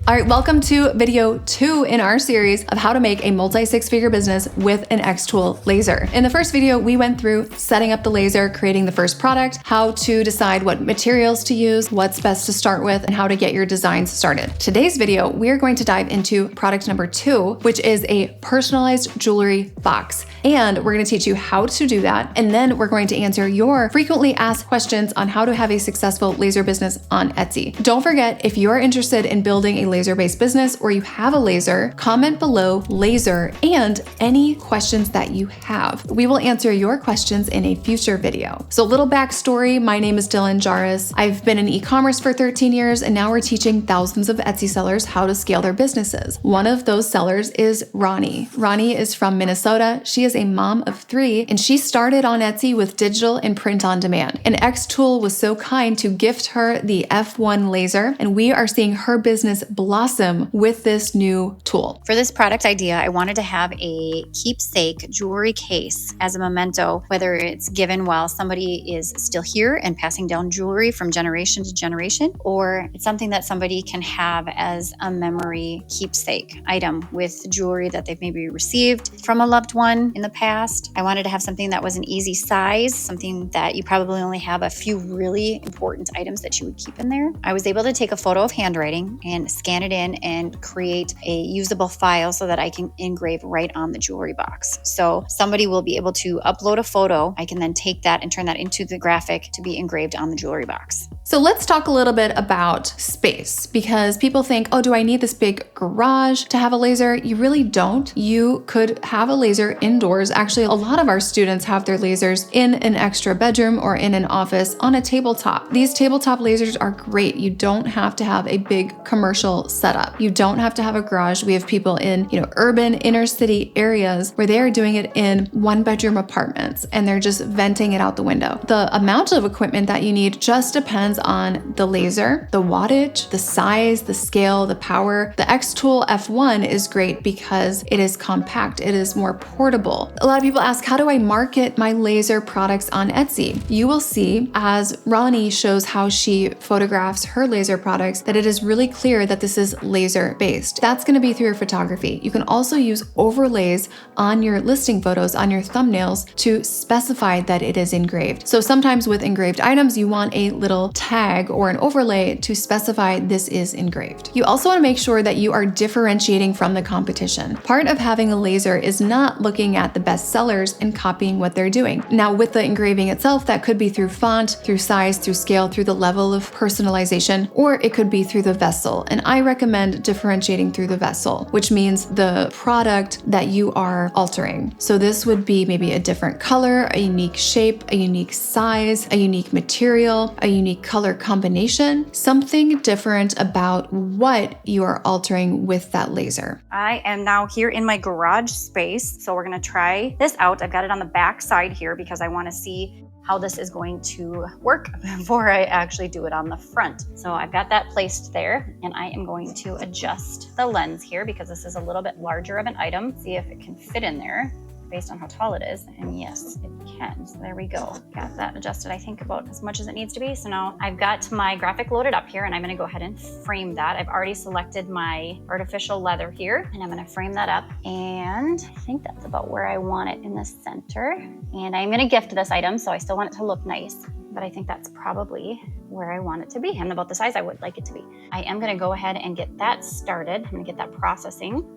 All right, welcome to video 2 in our series of how to make a multi-six-figure business with an Xtool laser. In the first video, we went through setting up the laser, creating the first product, how to decide what materials to use, what's best to start with, and how to get your designs started. Today's video, we're going to dive into product number 2, which is a personalized jewelry box. And we're going to teach you how to do that. And then we're going to answer your frequently asked questions on how to have a successful laser business on Etsy. Don't forget, if you're interested in building a laser-based business or you have a laser, comment below laser and any questions that you have. We will answer your questions in a future video. So a little backstory, my name is Dylan Jarvis. I've been in e-commerce for 13 years and now we're teaching thousands of Etsy sellers how to scale their businesses. One of those sellers is Ronnie. Ronnie is from Minnesota. She is a mom of 3 and she started on Etsy with digital and print on demand. And Xtool was so kind to gift her the F1 laser and we are seeing her business blossom with this new tool. For this product idea, I wanted to have a keepsake jewelry case as a memento, whether it's given while somebody is still here and passing down jewelry from generation to generation, or it's something that somebody can have as a memory keepsake item with jewelry that they've maybe received from a loved one in the past. I wanted to have something that was an easy size, something that you probably only have a few really important items that you would keep in there. I was able to take a photo of handwriting and scan it in and create a usable file so that I can engrave right on the jewelry box. So somebody will be able to upload a photo. I can then take that and turn that into the graphic to be engraved on the jewelry box. So let's talk a little bit about space, because people think, oh, do I need this big garage to have a laser? You really don't. You could have a laser indoors. Actually, a lot of our students have their lasers in an extra bedroom or in an office on a tabletop. These tabletop lasers are great. You don't have to have a big commercial setup. You don't have to have a garage. We have people in, urban inner city areas where they are doing it in 1-bedroom apartments and they're just venting it out the window. The amount of equipment that you need just depends on the laser, the wattage, the size, the scale, the power. The Xtool F1 is great because it is compact. It is more portable. A lot of people ask, how do I market my laser products on Etsy? You will see as Ronnie shows how she photographs her laser products that it is really clear that this is laser based. That's going to be through your photography. You can also use overlays on your listing photos, on your thumbnails to specify that it is engraved. So sometimes with engraved items, you want a little tag or an overlay to specify this is engraved. You also want to make sure that you are differentiating from the competition. Part of having a laser is not looking at the best sellers and copying what they're doing. Now with the engraving itself, that could be through font, through size, through scale, through the level of personalization, or it could be through the vessel. And I recommend differentiating through the vessel, which means the product that you are altering. So this would be maybe a different color, a unique shape, a unique size, a unique material, a unique color combination, something different about what you are altering with that laser. I am now here in my garage space. So we're going to try this out. I've got it on the back side here because I want to see how this is going to work before I actually do it on the front. So I've got that placed there and I am going to adjust the lens here because this is a little bit larger of an item. See if it can fit in there based on how tall it is. And yes, it can. So there we go. Got that adjusted, I think about as much as it needs to be. So now I've got my graphic loaded up here and I'm gonna go ahead and frame that. I've already selected my artificial leather here and I'm gonna frame that up. And I think that's about where I want it in the center. And I'm gonna gift this item, so I still want it to look nice, but I think that's probably where I want it to be and about the size I would like it to be. I am gonna go ahead and get that started. I'm gonna get that processing.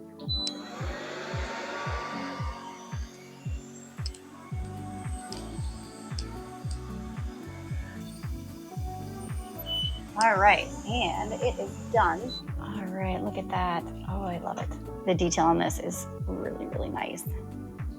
All right, and it is done. All right, look at that. Oh, I love it. The detail on this is really, really nice.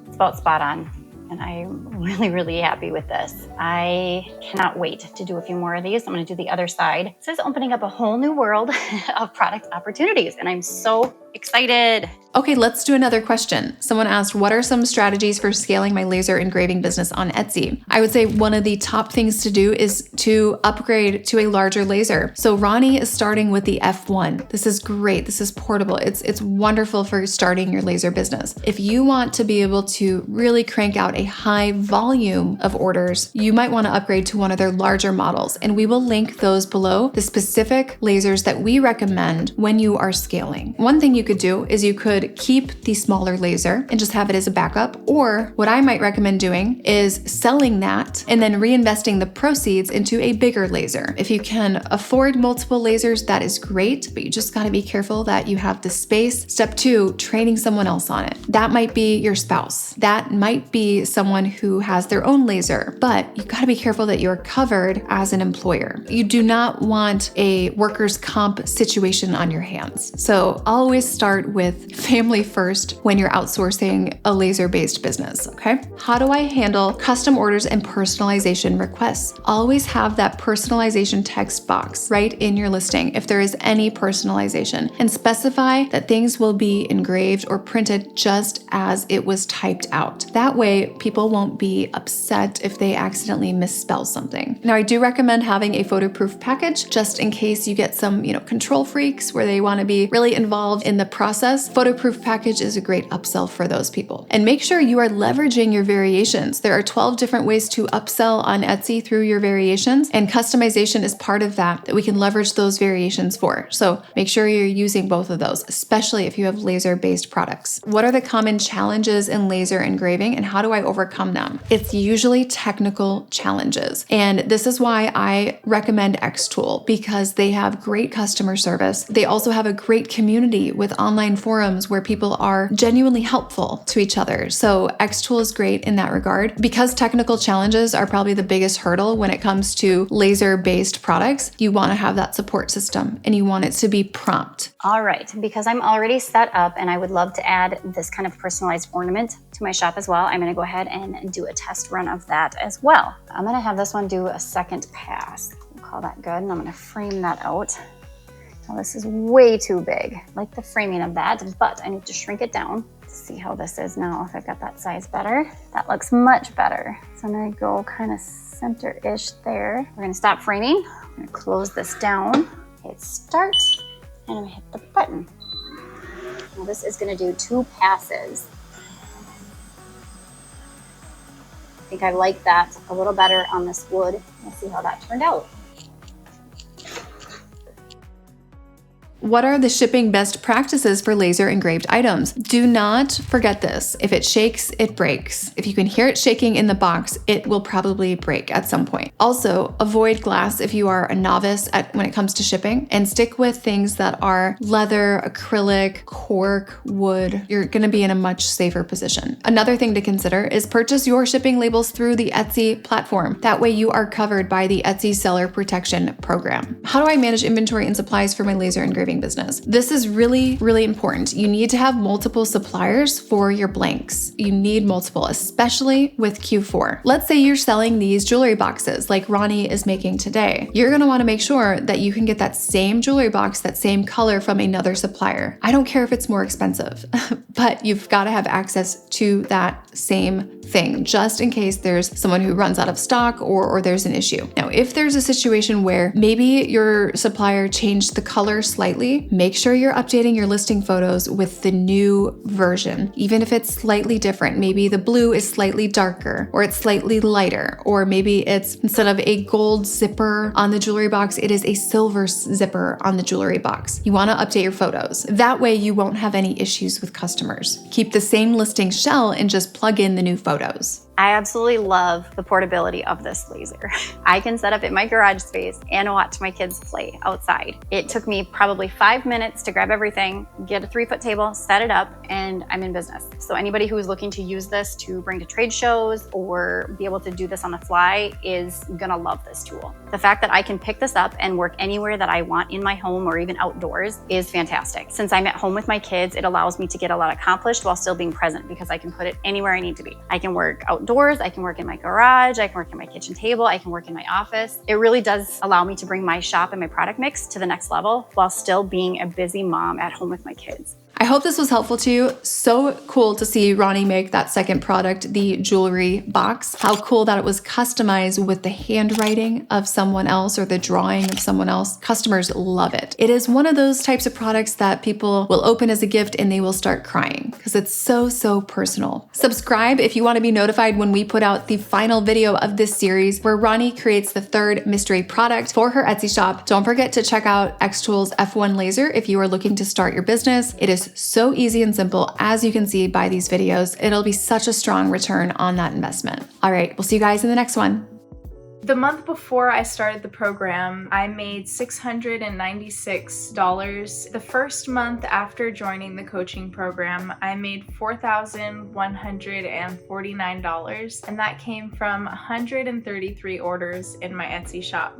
It's about spot on, and I'm really, really happy with this. I cannot wait to do a few more of these. I'm gonna do the other side. This is opening up a whole new world of product opportunities, and I'm so excited. Okay, let's do another question. Someone asked, what are some strategies for scaling my laser engraving business on Etsy? I would say one of the top things to do is to upgrade to a larger laser. So Ronnie is starting with the F1. This is great. This is portable. It's wonderful for starting your laser business. If you want to be able to really crank out a high volume of orders, you might want to upgrade to one of their larger models. And we will link those below, the specific lasers that we recommend when you are scaling. One thing you could do is you could keep the smaller laser and just have it as a backup. Or what I might recommend doing is selling that and then reinvesting the proceeds into a bigger laser. If you can afford multiple lasers, that is great, but you just got to be careful that you have the space. Step 2, training someone else on it. That might be your spouse. That might be someone who has their own laser, but you got to be careful that you're covered as an employer. You do not want a workers' comp situation on your hands. So always start with family first when you're outsourcing a laser-based business, okay? How do I handle custom orders and personalization requests? Always have that personalization text box right in your listing if there is any personalization, and specify that things will be engraved or printed just as it was typed out. That way, people won't be upset if they accidentally misspell something. Now, I do recommend having a photo-proof package just in case you get some, control freaks where they want to be really involved in the process. Photo-proof package is a great upsell for those people. And make sure you are leveraging your variations. There are 12 different ways to upsell on Etsy through your variations, and customization is part of that we can leverage those variations for. So make sure you're using both of those, especially if you have laser-based products. What are the common challenges in laser engraving and how do I overcome them? It's usually technical challenges. And this is why I recommend Xtool, because they have great customer service. They also have a great community with online forums where people are genuinely helpful to each other. So Xtool is great in that regard. Because technical challenges are probably the biggest hurdle when it comes to laser-based products, you want to have that support system and you want it to be prompt. All right, because I'm already set up and I would love to add this kind of personalized ornament to my shop as well, I'm going to go ahead and do a test run of that as well. I'm going to have this one do a second pass. We'll call that good, and I'm going to frame that out. Now this is way too big. I like the framing of that, but I need to shrink it down. See how this is now, if I've got that size better. That looks much better. So I'm gonna go kind of center-ish there. We're gonna stop framing. I'm gonna close this down, hit start, and I'm gonna hit the button. Now this is gonna do 2 passes. I think I like that a little better on this wood. Let's see how that turned out. What are the shipping best practices for laser engraved items? Do not forget this. If it shakes, it breaks. If you can hear it shaking in the box, it will probably break at some point. Also, avoid glass if you are a novice when it comes to shipping, and stick with things that are leather, acrylic, cork, wood. You're gonna be in a much safer position. Another thing to consider is purchase your shipping labels through the Etsy platform. That way you are covered by the Etsy Seller Protection Program. How do I manage inventory and supplies for my laser engraving business? This is really, really important. You need to have multiple suppliers for your blanks. You need multiple, especially with Q4. Let's say you're selling these jewelry boxes like Ronnie is making today. You're gonna wanna make sure that you can get that same jewelry box, that same color from another supplier. I don't care if it's more expensive, but you've gotta have access to that same thing, just in case there's someone who runs out of stock or there's an issue. Now, if there's a situation where maybe your supplier changed the color slightly, make sure you're updating your listing photos with the new version, even if it's slightly different. Maybe the blue is slightly darker, or it's slightly lighter, or maybe it's, instead of a gold zipper on the jewelry box, it is a silver zipper on the jewelry box. You want to update your photos. That way you won't have any issues with customers. Keep the same listing shell and just plug in the new photos. I absolutely love the portability of this laser. I can set up in my garage space and watch my kids play outside. It took me probably 5 minutes to grab everything, get a 3-foot table, set it up, and I'm in business. So anybody who is looking to use this to bring to trade shows or be able to do this on the fly is gonna love this tool. The fact that I can pick this up and work anywhere that I want in my home or even outdoors is fantastic. Since I'm at home with my kids, it allows me to get a lot accomplished while still being present because I can put it anywhere I need to be. I can work outdoors, I can work in my garage, I can work in my kitchen table, I can work in my office. It really does allow me to bring my shop and my product mix to the next level while still being a busy mom at home with my kids. I hope this was helpful to you. So cool to see Ronnie make that second product, the jewelry box. How cool that it was customized with the handwriting of someone else or the drawing of someone else. Customers love it. It is one of those types of products that people will open as a gift and they will start crying because it's so personal. Subscribe if you want to be notified when we put out the final video of this series where Ronnie creates the third mystery product for her Etsy shop. Don't forget to check out Xtool's F1 laser if you are looking to start your business. It is so easy and simple, as you can see by these videos. It'll be such a strong return on that investment. All right, we'll see you guys in the next one. The month before I started the program, I made $696. The first month after joining the coaching program, I made $4,149, and that came from 133 orders in my Etsy shop.